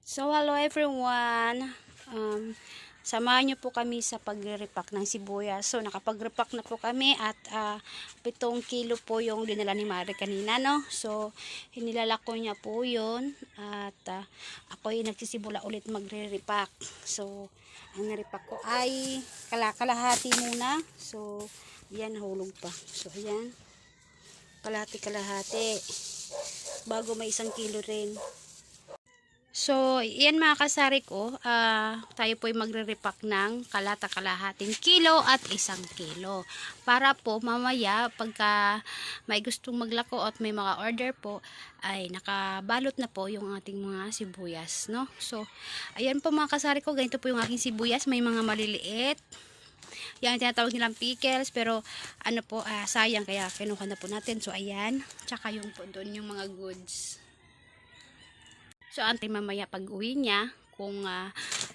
So, hello everyone. Samahan niyo po kami sa pagre-repack ng sibuyas. So, nakapag-repack na po kami at 7 kilo po yung dinala ni Mare kanina, no? So, hinilala ko niya po yun at ako ay nagsisimula ulit magre-repack. So, ang na-repack ko ay kalahati muna. So, yan, nahulog pa. So, ayan. Kalahati. Bago may 1 kilo rin. So, yan mga kasari ko, tayo po ay magre-repack ng kalahating kilo at 1 kilo. Para po mamaya, pagka may gustong maglako at may mga order po, ay nakabalot na po yung ating mga sibuyas, no? So, ayan po mga kasari ko, ganito po yung aking sibuyas, may mga maliliit. Yan tinatawag nilang pickles, pero ano po, sayang, kaya kinuha na po natin. So, ayan, tsaka yung po doon yung mga goods. So, antay mamaya pag uwi niya, kung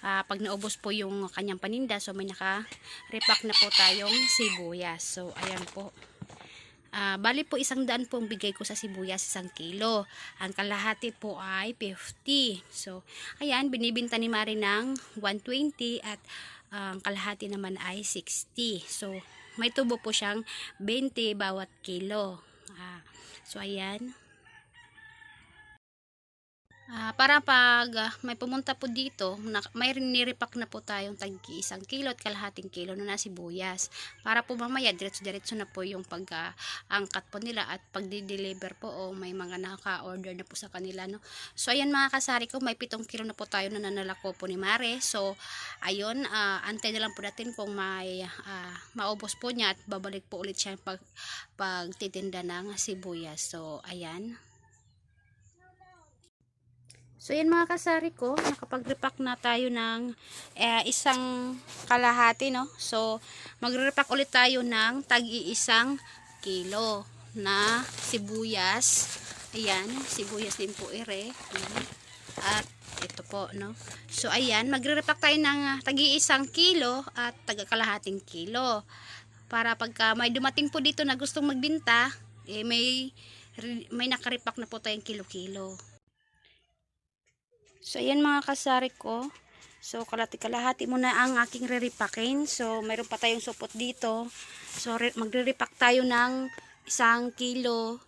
pag naubos po yung kanyang paninda, so may naka-repack na po tayong sibuyas. So, ayan po. Bali po 100 po ang bigay ko sa sibuyas, 1 kilo. Ang kalahati po ay 50. So, ayan, binibinta ni Mari ng 120 at ang kalahati naman ay 60. So, may tubo po siyang 20 bawat kilo. So, ayan. Para pag may pumunta po dito, may nirepack na po tayong tagi 1 kilo at kalahating kilo na sibuyas. Para po mamaya, diretso na po yung pag-angkat po nila at pag-deliver po o may mga naka-order na po sa kanila. No? So, ayan mga kasari ko, may 7 kilo na po tayo na nanalako po ni Mare. So, ayun, antay na lang po natin kung may maubos po niya at babalik po ulit siya pagtitinda ng sibuyas. So, ayan. So, yan mga kasari ko, nakapag-repack na tayo ng 1 kalahati, no? So, magre-repack ulit tayo ng tagi 1 kilo na sibuyas. Ayan, sibuyas din po ere. At ito po, no? So, ayan, magre-repack tayo ng tagi 1 kilo at taga-kalahating kilo. Para pagka may dumating po dito na gustong magbenta, may nakarepack na po tayong kilo-kilo. So, ayan mga kasari ko. So, kalahati muna ang aking re-repackin. So, mayroon pa tayong supot dito. So, magre-repack tayo ng 1 kilo.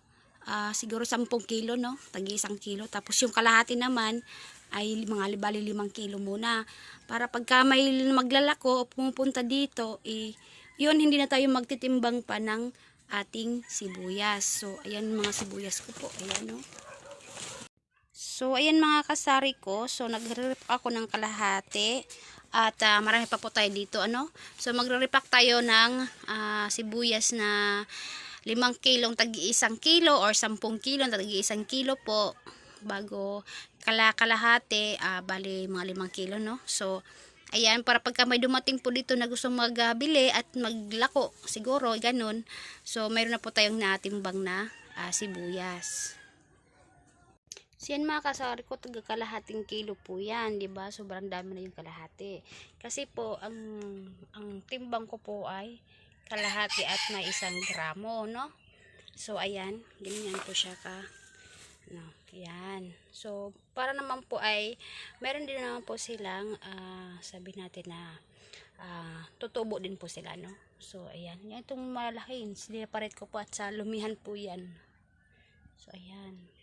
Siguro 10 kilo, no? Tagi 1 kilo. Tapos, yung kalahati naman ay mga bali 5 kilo muna. Para pagka may maglalako o pumupunta dito, yun, hindi na tayo magtitimbang pa ng ating sibuyas. So, ayan mga sibuyas ko po. Ayan, no? So, ayan mga kasari ko. So, nagre-repack ako ng kalahati. At marami pa po tayo dito, ano? So, magre-repack tayo ng sibuyas na 5 kilong tagi 1 kilo or 10 kilo tagi 1 kilo po. Bago kalahati, bali mga 5 kilo, no? So, ayan, para pagka may dumating po dito na gusto magbili at maglako, siguro, ganun. So, mayroon na po tayong natimbang na sibuyas. So, yan mga kasari ko, taga kalahating kilo po yan, di ba? Sobrang dami na yung kalahati. Kasi po, ang timbang ko po ay kalahati at may 1 gramo, no? So, ayan, ganyan po siya no, yan. So, para naman po ay, meron din naman po silang, sabi natin na, tutubo din po sila, no? So, ayan. Yan itong malaki, siniparet ko po at sa lumihan po yan. So, ayan.